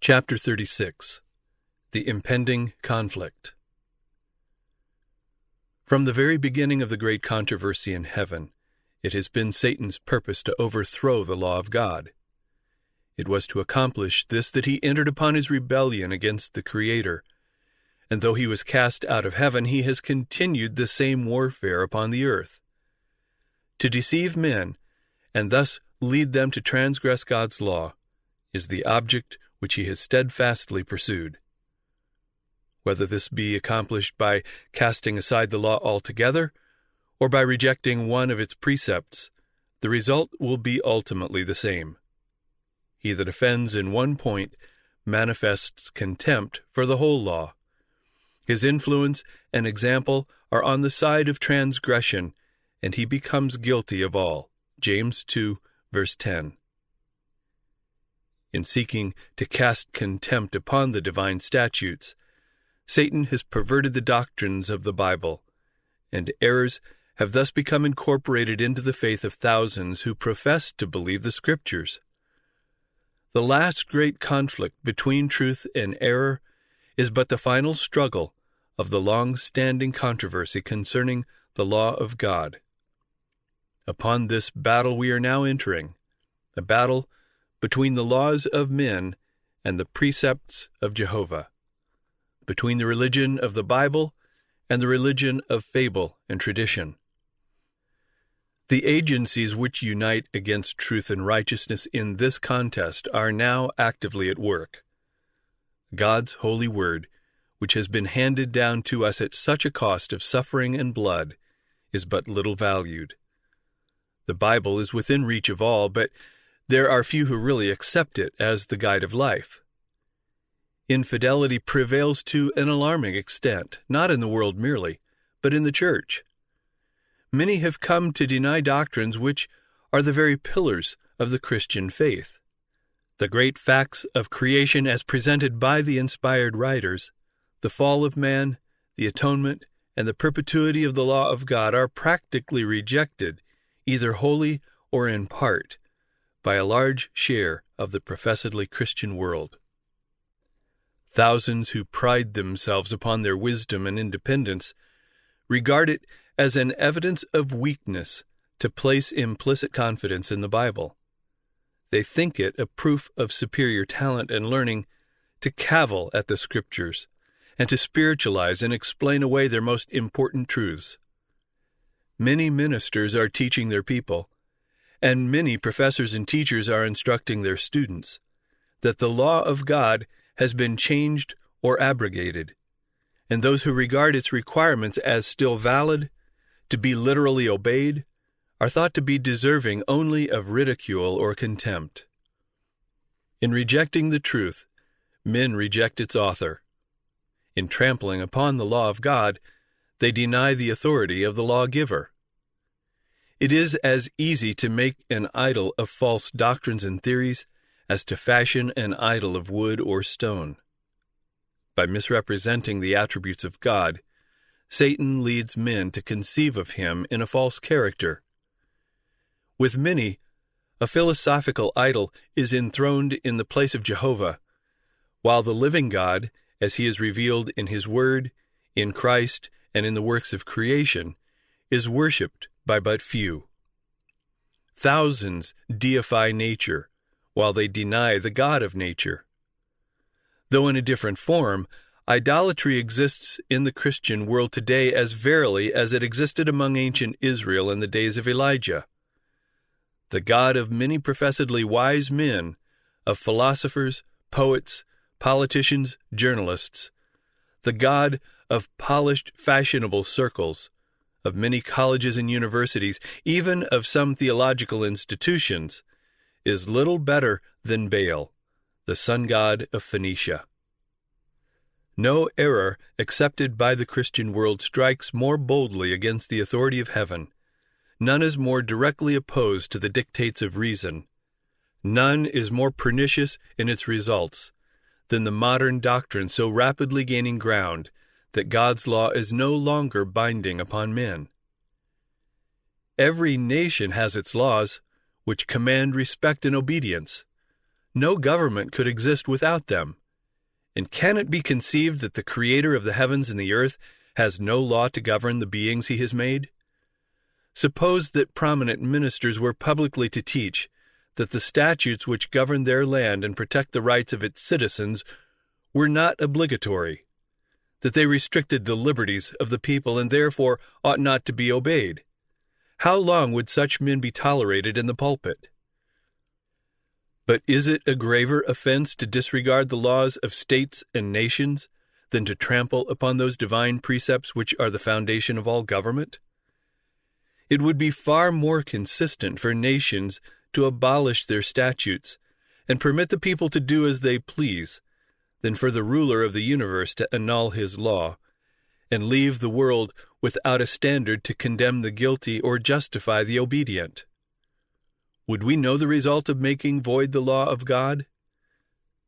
Chapter 36. The Impending Conflict. From the very beginning of the great controversy in heaven, it has been Satan's purpose to overthrow the law of God. It was to accomplish this that he entered upon his rebellion against the Creator, and though he was cast out of heaven, he has continued the same warfare upon the earth. To deceive men, and thus lead them to transgress God's law, is the object which he has steadfastly pursued. Whether this be accomplished by casting aside the law altogether, or by rejecting one of its precepts, the result will be ultimately the same. He that offends in one point manifests contempt for the whole law. His influence and example are on the side of transgression, and he becomes guilty of all. James 2, verse 10. In seeking to cast contempt upon the divine statutes, Satan has perverted the doctrines of the Bible, and errors have thus become incorporated into the faith of thousands who profess to believe the Scriptures. The last great conflict between truth and error is but the final struggle of the long-standing controversy concerning the law of God. Upon this battle we are now entering, a battle between the laws of men and the precepts of Jehovah, between the religion of the Bible and the religion of fable and tradition. The agencies which unite against truth and righteousness in this contest are now actively at work. God's holy word, which has been handed down to us at such a cost of suffering and blood, is but little valued. The Bible is within reach of all, but there are few who really accept it as the guide of life. Infidelity prevails to an alarming extent, not in the world merely, but in the church. Many have come to deny doctrines which are the very pillars of the Christian faith. The great facts of creation as presented by the inspired writers, the fall of man, the atonement, and the perpetuity of the law of God are practically rejected, either wholly or in part, by a large share of the professedly Christian world. Thousands who pride themselves upon their wisdom and independence regard it as an evidence of weakness to place implicit confidence in the Bible. They think it a proof of superior talent and learning to cavil at the Scriptures and to spiritualize and explain away their most important truths. Many ministers are teaching their people, and many professors and teachers are instructing their students, that the law of God has been changed or abrogated, and those who regard its requirements as still valid, to be literally obeyed, are thought to be deserving only of ridicule or contempt. In rejecting the truth, men reject its author. In trampling upon the law of God, they deny the authority of the lawgiver. It is as easy to make an idol of false doctrines and theories as to fashion an idol of wood or stone. By misrepresenting the attributes of God, Satan leads men to conceive of him in a false character. With many, a philosophical idol is enthroned in the place of Jehovah, while the living God, as he is revealed in his Word, in Christ, and in the works of creation, is worshipped by but few. Thousands deify nature, while they deny the God of nature. Though in a different form, idolatry exists in the Christian world today as verily as it existed among ancient Israel in the days of Elijah. The God of many professedly wise men, of philosophers, poets, politicians, journalists, the God of polished, fashionable circles, of many colleges and universities, even of some theological institutions, is little better than Baal, the sun god of Phoenicia. No error accepted by the Christian world strikes more boldly against the authority of heaven. None is more directly opposed to the dictates of reason. None is more pernicious in its results than the modern doctrine so rapidly gaining ground that God's law is no longer binding upon men. Every nation has its laws, which command respect and obedience. no government could exist without them. And can it be conceived that the Creator of the heavens and the earth has no law to govern the beings he has made? Suppose that prominent ministers were publicly to teach that the statutes which govern their land and protect the rights of its citizens were not obligatory, that they restricted the liberties of the people and therefore ought not to be obeyed. How long would such men be tolerated in the pulpit? But is it a graver offense to disregard the laws of states and nations than to trample upon those divine precepts which are the foundation of all government? It would be far more consistent for nations to abolish their statutes and permit the people to do as they please than for the ruler of the universe to annul his law and leave the world without a standard to condemn the guilty or justify the obedient. Would we know the result of making void the law of God?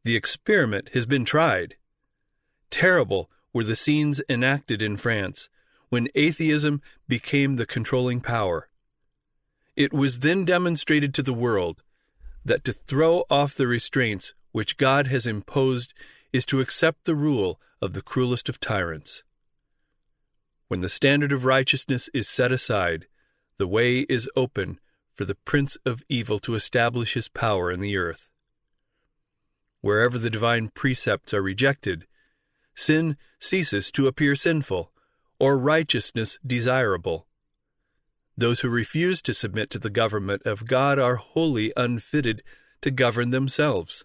The experiment has been tried. Terrible were the scenes enacted in France when atheism became the controlling power. It was then demonstrated to the world that to throw off the restraints which God has imposed is to accept the rule of the cruelest of tyrants. When the standard of righteousness is set aside, the way is open for the prince of evil to establish his power in the earth. Wherever the divine precepts are rejected, sin ceases to appear sinful, or righteousness desirable. Those who refuse to submit to the government of God are wholly unfitted to govern themselves.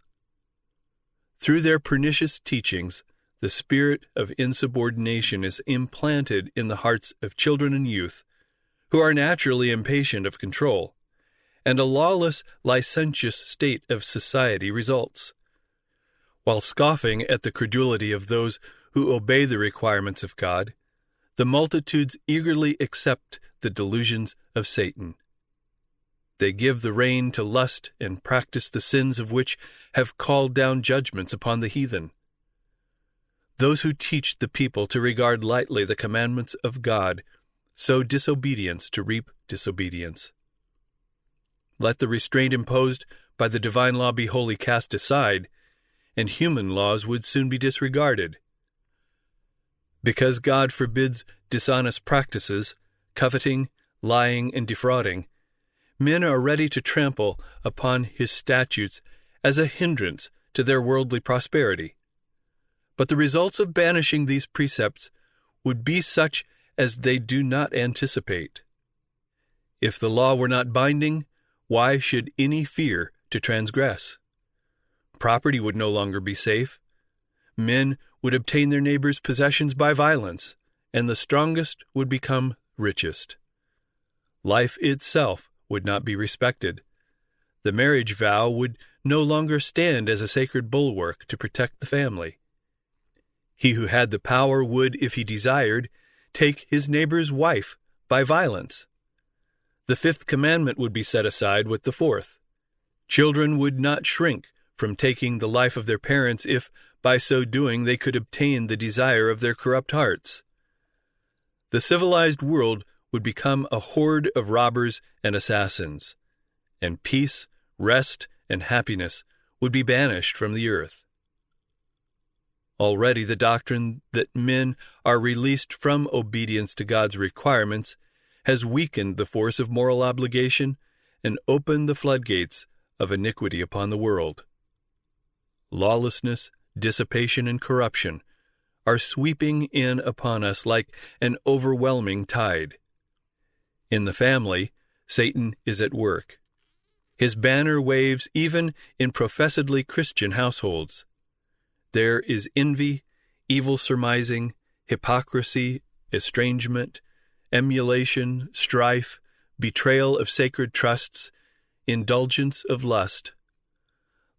Through their pernicious teachings, the spirit of insubordination is implanted in the hearts of children and youth, who are naturally impatient of control, and a lawless, licentious state of society results. While scoffing at the credulity of those who obey the requirements of God, the multitudes eagerly accept the delusions of Satan. They give the rein to lust and practice the sins of which have called down judgments upon the heathen. Those who teach the people to regard lightly the commandments of God sow disobedience to reap disobedience. Let the restraint imposed by the divine law be wholly cast aside, and human laws would soon be disregarded. Because God forbids dishonest practices, coveting, lying, and defrauding, men are ready to trample upon his statutes as a hindrance to their worldly prosperity. But the results of banishing these precepts would be such as they do not anticipate. If the law were not binding, why should any fear to transgress? Property would no longer be safe. Men would obtain their neighbors' possessions by violence, and the strongest would become richest. Life itself would not be respected. The marriage vow would no longer stand as a sacred bulwark to protect the family. He who had the power would, if he desired, take his neighbor's wife by violence. The fifth commandment would be set aside with the fourth. Children would not shrink from taking the life of their parents if, by so doing, they could obtain the desire of their corrupt hearts. The civilized world would become a horde of robbers and assassins, and peace, rest, and happiness would be banished from the earth. Already the doctrine that men are released from obedience to God's requirements has weakened the force of moral obligation and opened the floodgates of iniquity upon the world. Lawlessness, dissipation, and corruption are sweeping in upon us like an overwhelming tide. In the family, Satan is at work. His banner waves even in professedly Christian households. There is envy, evil surmising, hypocrisy, estrangement, emulation, strife, betrayal of sacred trusts, indulgence of lust.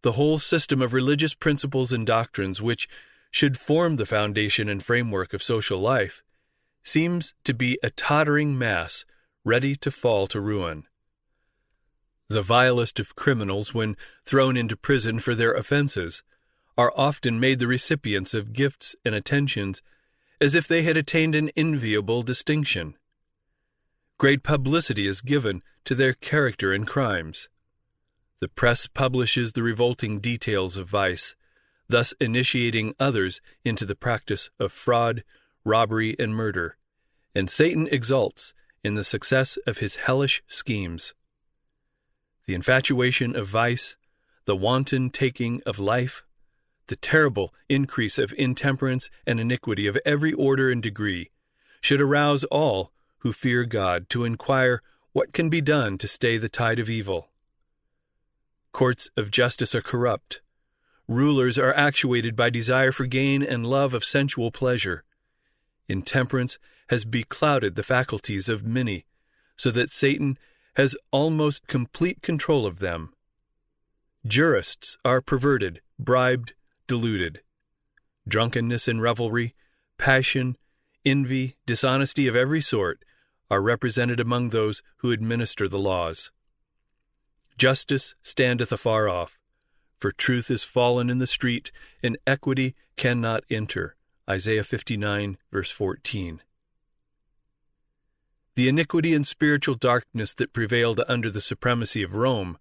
The whole system of religious principles and doctrines which should form the foundation and framework of social life seems to be a tottering mass ready to fall to ruin. The vilest of criminals, when thrown into prison for their offenses, are often made the recipients of gifts and attentions as if they had attained an enviable distinction. Great publicity is given to their character and crimes. The press publishes the revolting details of vice, thus initiating others into the practice of fraud, robbery, and murder, and Satan exults in the success of his hellish schemes. The infatuation of vice, the wanton taking of life, the terrible increase of intemperance and iniquity of every order and degree, should arouse all who fear God to inquire what can be done to stay the tide of evil. Courts of justice are corrupt. Rulers are actuated by desire for gain and love of sensual pleasure. Intemperance has beclouded the faculties of many, so that Satan has almost complete control of them. Jurists are perverted, bribed, deluded. Drunkenness and revelry, passion, envy, dishonesty of every sort are represented among those who administer the laws. Justice standeth afar off, for truth is fallen in the street, and equity cannot enter. Isaiah 59, verse 14. The iniquity and spiritual darkness that prevailed under the supremacy of Rome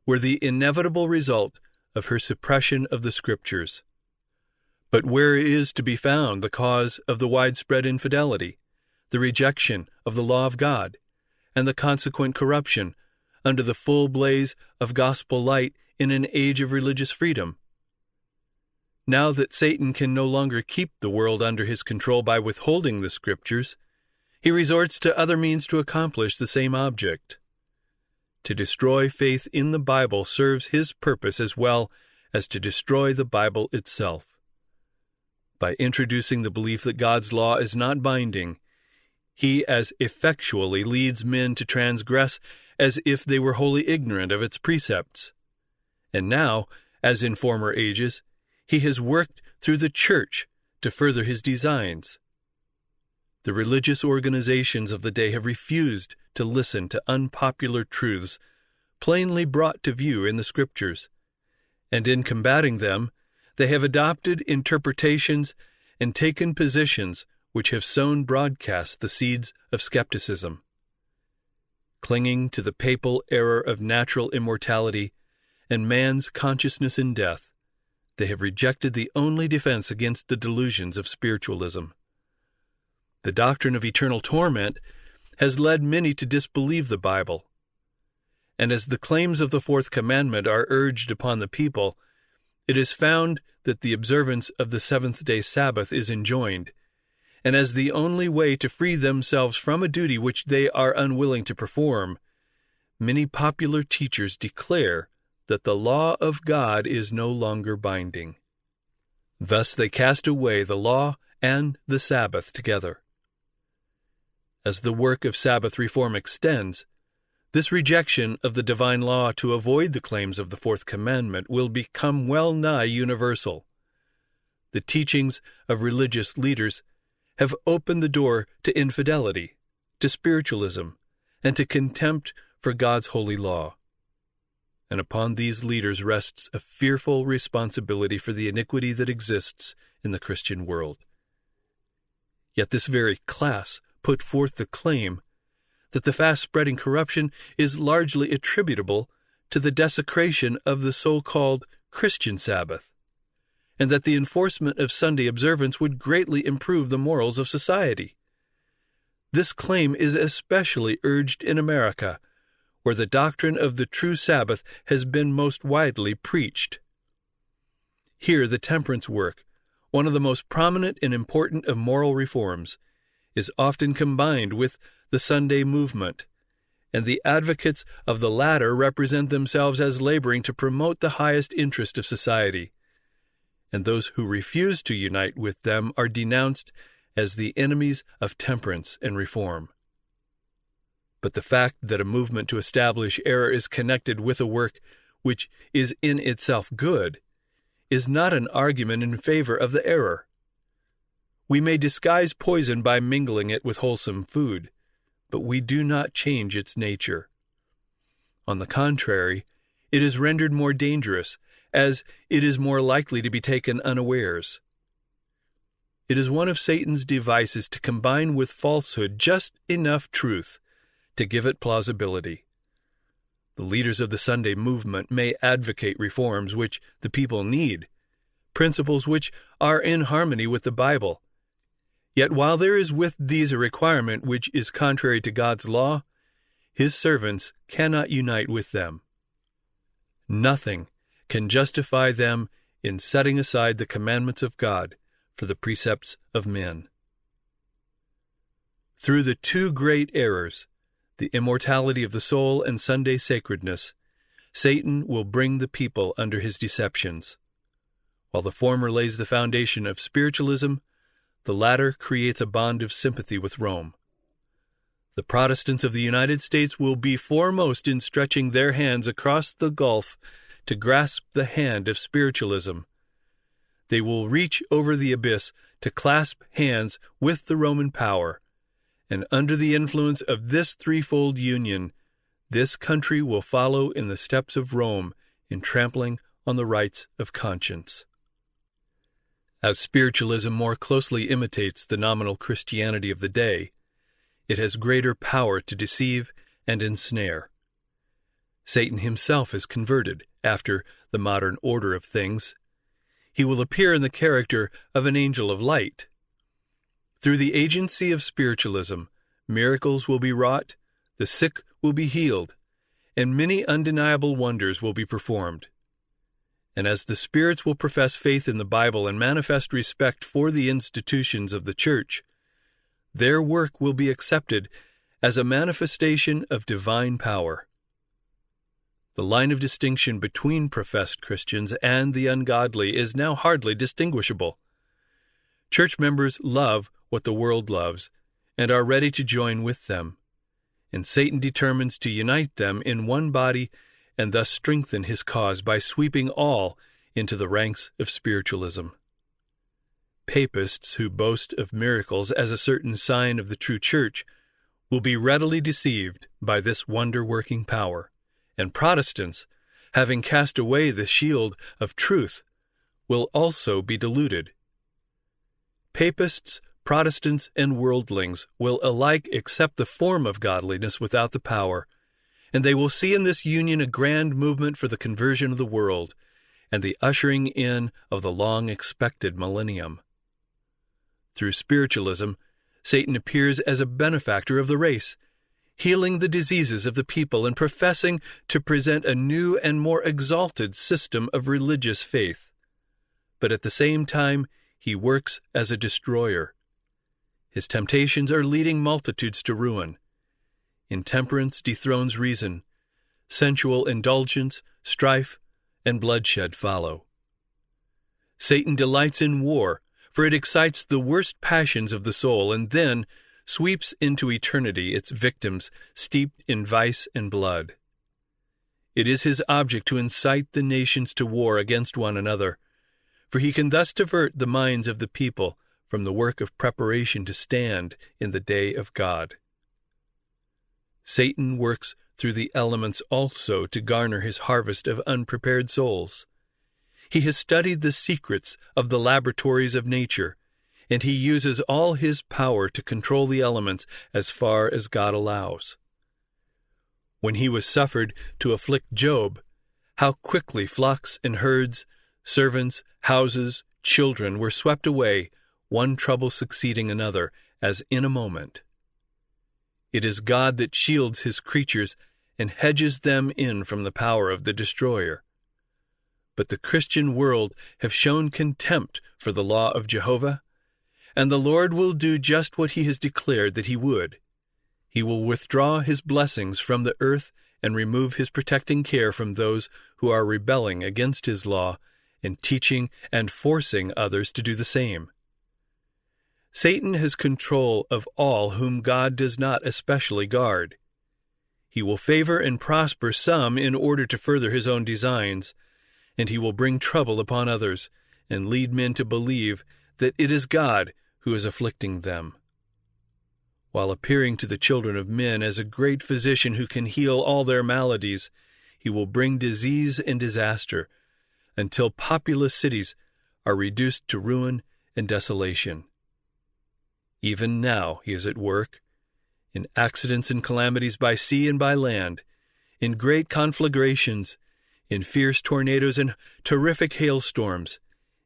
were the inevitable result of her suppression of the Scriptures. But where is to be found the cause of the widespread infidelity, the rejection of the law of God, and the consequent corruption under the full blaze of gospel light in an age of religious freedom? Now that Satan can no longer keep the world under his control by withholding the Scriptures, he resorts to other means to accomplish the same object. To destroy faith in the Bible serves his purpose as well as to destroy the Bible itself. By introducing the belief that God's law is not binding, he as effectually leads men to transgress as if they were wholly ignorant of its precepts. And now, as in former ages, he has worked through the church to further his designs. The religious organizations of the day have refused to listen to unpopular truths plainly brought to view in the Scriptures, and in combating them, they have adopted interpretations and taken positions which have sown broadcast the seeds of skepticism. Clinging to the papal error of natural immortality and man's consciousness in death, they have rejected the only defense against the delusions of spiritualism. The doctrine of eternal torment has led many to disbelieve the Bible. And as the claims of the fourth commandment are urged upon the people, it is found that the observance of the seventh-day Sabbath is enjoined, and as the only way to free themselves from a duty which they are unwilling to perform, many popular teachers declare that the law of God is no longer binding. Thus they cast away the law and the Sabbath together. As the work of Sabbath reform extends, this rejection of the divine law to avoid the claims of the fourth commandment will become well nigh universal. The teachings of religious leaders have opened the door to infidelity, to spiritualism, and to contempt for God's holy law. And upon these leaders rests a fearful responsibility for the iniquity that exists in the Christian world. Yet this very class put forth the claim that the fast-spreading corruption is largely attributable to the desecration of the so-called Christian Sabbath, and that the enforcement of Sunday observance would greatly improve the morals of society. This claim is especially urged in America, where the doctrine of the true Sabbath has been most widely preached. Here the temperance work, one of the most prominent and important of moral reforms, is often combined with the Sunday movement, and the advocates of the latter represent themselves as laboring to promote the highest interest of society, and those who refuse to unite with them are denounced as the enemies of temperance and reform. But the fact that a movement to establish error is connected with a work which is in itself good is not an argument in favor of the error. We may disguise poison by mingling it with wholesome food, but we do not change its nature. On the contrary, it is rendered more dangerous, as it is more likely to be taken unawares. It is one of Satan's devices to combine with falsehood just enough truth to give it plausibility. The leaders of the Sunday movement may advocate reforms which the people need, principles which are in harmony with the Bible. Yet while there is with these a requirement which is contrary to God's law, His servants cannot unite with them. Nothing can justify them in setting aside the commandments of God for the precepts of men. Through the two great errors, the immortality of the soul and Sunday sacredness, Satan will bring the people under his deceptions. While the former lays the foundation of spiritualism, the latter creates a bond of sympathy with Rome. The Protestants of the United States will be foremost in stretching their hands across the gulf to grasp the hand of spiritualism. They will reach over the abyss to clasp hands with the Roman power, and under the influence of this threefold union, this country will follow in the steps of Rome in trampling on the rights of conscience. As spiritualism more closely imitates the nominal Christianity of the day, it has greater power to deceive and ensnare. Satan himself is converted after the modern order of things. He will appear in the character of an angel of light. Through the agency of spiritualism, miracles will be wrought, the sick will be healed, and many undeniable wonders will be performed. And as the spirits will profess faith in the Bible and manifest respect for the institutions of the Church, their work will be accepted as a manifestation of divine power. The line of distinction between professed Christians and the ungodly is now hardly distinguishable. Church members love what the world loves and are ready to join with them, and Satan determines to unite them in one body and thus strengthen his cause by sweeping all into the ranks of spiritualism. Papists who boast of miracles as a certain sign of the true church will be readily deceived by this wonder-working power, and Protestants, having cast away the shield of truth, will also be deluded. Papists, Protestants, and worldlings will alike accept the form of godliness without the power, and they will see in this union a grand movement for the conversion of the world and the ushering in of the long-expected millennium. Through spiritualism, Satan appears as a benefactor of the race, healing the diseases of the people and professing to present a new and more exalted system of religious faith. But at the same time, he works as a destroyer. His temptations are leading multitudes to ruin. Intemperance dethrones reason. Sensual indulgence, strife, and bloodshed follow. Satan delights in war, for it excites the worst passions of the soul and then sweeps into eternity its victims steeped in vice and blood. It is his object to incite the nations to war against one another, for he can thus divert the minds of the people from the work of preparation to stand in the day of God. Satan works through the elements also to garner his harvest of unprepared souls. He has studied the secrets of the laboratories of nature, and he uses all his power to control the elements as far as God allows. When he was suffered to afflict Job, how quickly flocks and herds, servants, houses, children were swept away, one trouble succeeding another, as in a moment. It is God that shields his creatures and hedges them in from the power of the destroyer. But the Christian world have shown contempt for the law of Jehovah, and the Lord will do just what he has declared that he would. He will withdraw his blessings from the earth and remove his protecting care from those who are rebelling against his law and teaching and forcing others to do the same. Satan has control of all whom God does not especially guard. He will favor and prosper some in order to further his own designs, and he will bring trouble upon others and lead men to believe that it is God who is afflicting them. While appearing to the children of men as a great physician who can heal all their maladies, he will bring disease and disaster until populous cities are reduced to ruin and desolation. Even now he is at work, in accidents and calamities by sea and by land, in great conflagrations, in fierce tornadoes and terrific hailstorms,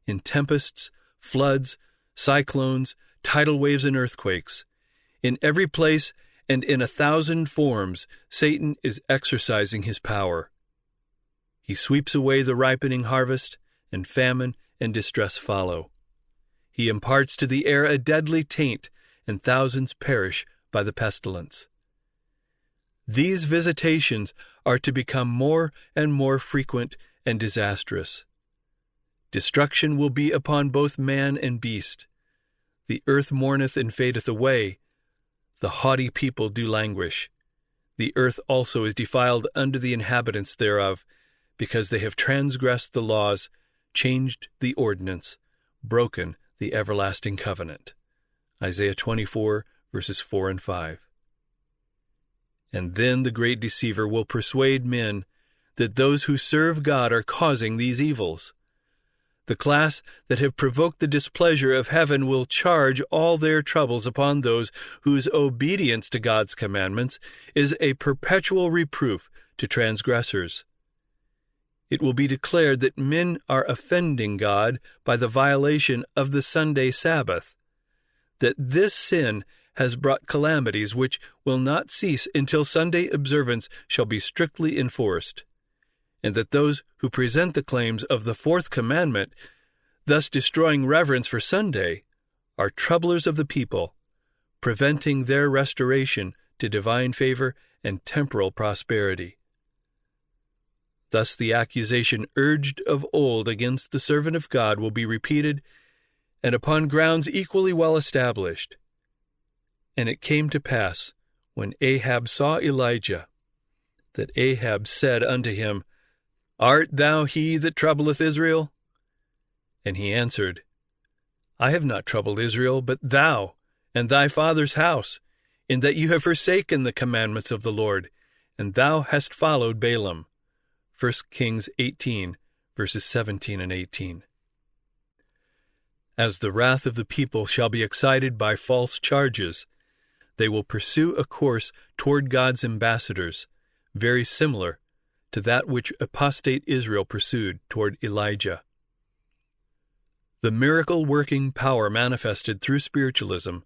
in tempests, floods, cyclones, tidal waves and earthquakes. In every place and in 1,000 forms, Satan is exercising his power. He sweeps away the ripening harvest, and famine and distress follow. He imparts to the air a deadly taint, and thousands perish by the pestilence. These visitations are to become more and more frequent and disastrous. Destruction will be upon both man and beast. The earth mourneth and fadeth away. The haughty people do languish. The earth also is defiled under the inhabitants thereof, because they have transgressed the laws, changed the ordinance, broken the everlasting covenant. Isaiah 24, verses 4 and 5. And then the great deceiver will persuade men that those who serve God are causing these evils. The class that have provoked the displeasure of heaven will charge all their troubles upon those whose obedience to God's commandments is a perpetual reproof to transgressors. It will be declared that men are offending God by the violation of the Sunday Sabbath, that this sin has brought calamities which will not cease until Sunday observance shall be strictly enforced, and that those who present the claims of the fourth commandment, thus destroying reverence for Sunday, are troublers of the people, preventing their restoration to divine favor and temporal prosperity. Thus the accusation urged of old against the servant of God will be repeated, and upon grounds equally well established. And it came to pass, when Ahab saw Elijah, that Ahab said unto him, Art thou he that troubleth Israel? And he answered, I have not troubled Israel, but thou, and thy father's house, in that you have forsaken the commandments of the Lord, and thou hast followed Balaam. 1 Kings 18, verses 17 and 18. As the wrath of the people shall be excited by false charges, they will pursue a course toward God's ambassadors, very similar to that which apostate Israel pursued toward Elijah. The miracle-working power manifested through spiritualism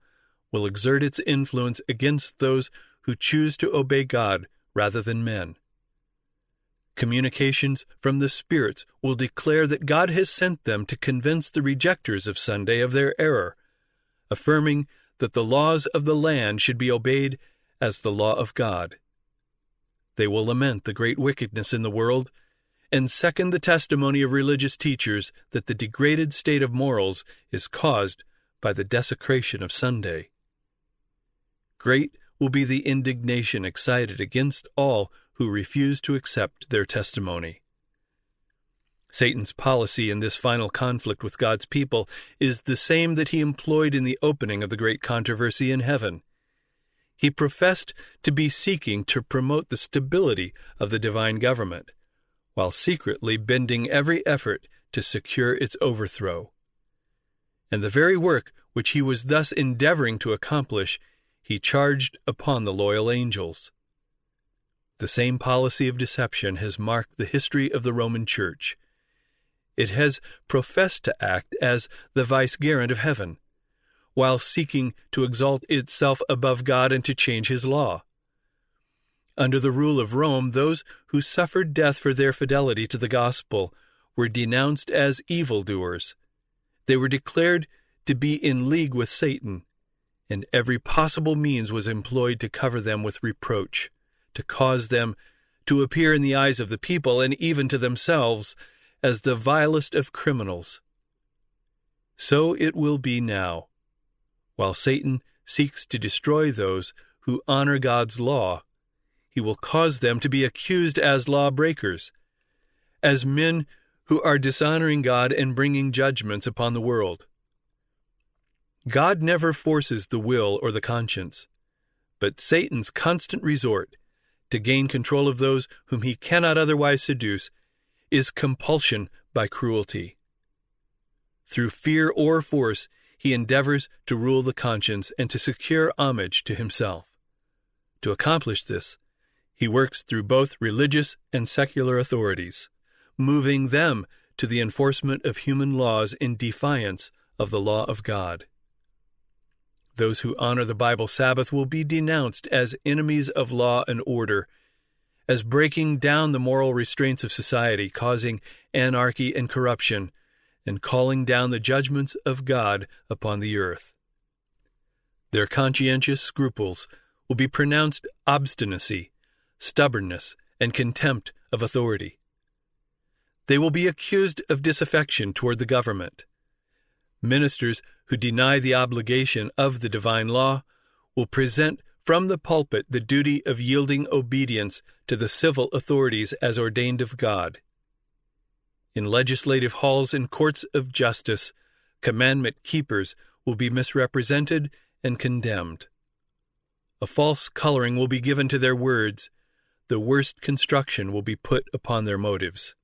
will exert its influence against those who choose to obey God rather than men. Communications from the spirits will declare that God has sent them to convince the rejectors of Sunday of their error, affirming that the laws of the land should be obeyed as the law of God. They will lament the great wickedness in the world and second the testimony of religious teachers that the degraded state of morals is caused by the desecration of Sunday. Great will be the indignation excited against all who refuse to accept their testimony. Satan's policy in this final conflict with God's people is the same that he employed in the opening of the great controversy in heaven. He professed to be seeking to promote the stability of the divine government, while secretly bending every effort to secure its overthrow. And the very work which he was thus endeavoring to accomplish, he charged upon the loyal angels. The same policy of deception has marked the history of the Roman Church. It has professed to act as the vicegerent of heaven, while seeking to exalt itself above God and to change his law. Under the rule of Rome, those who suffered death for their fidelity to the gospel were denounced as evildoers. They were declared to be in league with Satan, and every possible means was employed to cover them with reproach, to cause them to appear in the eyes of the people and even to themselves as the vilest of criminals. So it will be now. While Satan seeks to destroy those who honor God's law, he will cause them to be accused as lawbreakers, as men who are dishonoring God and bringing judgments upon the world. God never forces the will or the conscience, but Satan's constant resort to gain control of those whom he cannot otherwise seduce is compulsion by cruelty. Through fear or force, he endeavors to rule the conscience and to secure homage to himself. To accomplish this, He works through both religious and secular authorities, moving them to the enforcement of human laws in defiance of the law of God. Those who honor the Bible Sabbath will be denounced as enemies of law and order, as breaking down the moral restraints of society, causing anarchy and corruption, and calling down the judgments of God upon the earth. Their conscientious scruples will be pronounced obstinacy, stubbornness, and contempt of authority. They will be accused of disaffection toward the government. Ministers who deny the obligation of the divine law will present from the pulpit the duty of yielding obedience to the civil authorities as ordained of God. In legislative halls and courts of justice, commandment keepers will be misrepresented and condemned. A false coloring will be given to their words. The worst construction will be put upon their motives.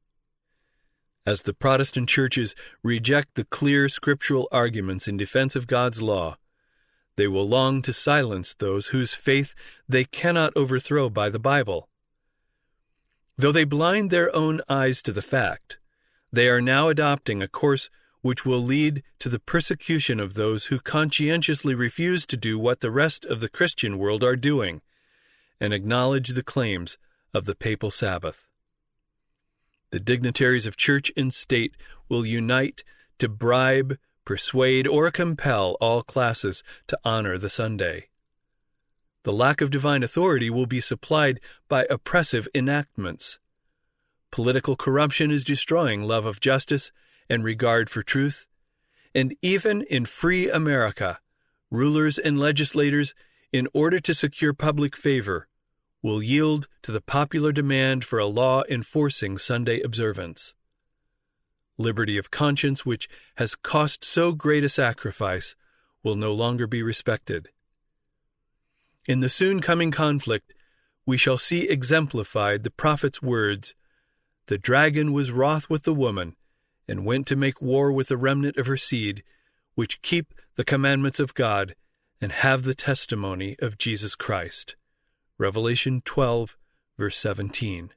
As the Protestant churches reject the clear scriptural arguments in defense of God's law, they will long to silence those whose faith they cannot overthrow by the Bible. Though they blind their own eyes to the fact, they are now adopting a course which will lead to the persecution of those who conscientiously refuse to do what the rest of the Christian world are doing, and acknowledge the claims of the papal Sabbath. The dignitaries of church and state will unite to bribe, persuade, or compel all classes to honor the Sunday. The lack of divine authority will be supplied by oppressive enactments. Political corruption is destroying love of justice and regard for truth, and even in free America, rulers and legislators, in order to secure public favor, will yield to the popular demand for a law enforcing Sunday observance. Liberty of conscience, which has cost so great a sacrifice, will no longer be respected. In the soon coming conflict, we shall see exemplified the prophet's words, "The dragon was wroth with the woman, and went to make war with the remnant of her seed, which keep the commandments of God, and have the testimony of Jesus Christ." Revelation 12, verse 17.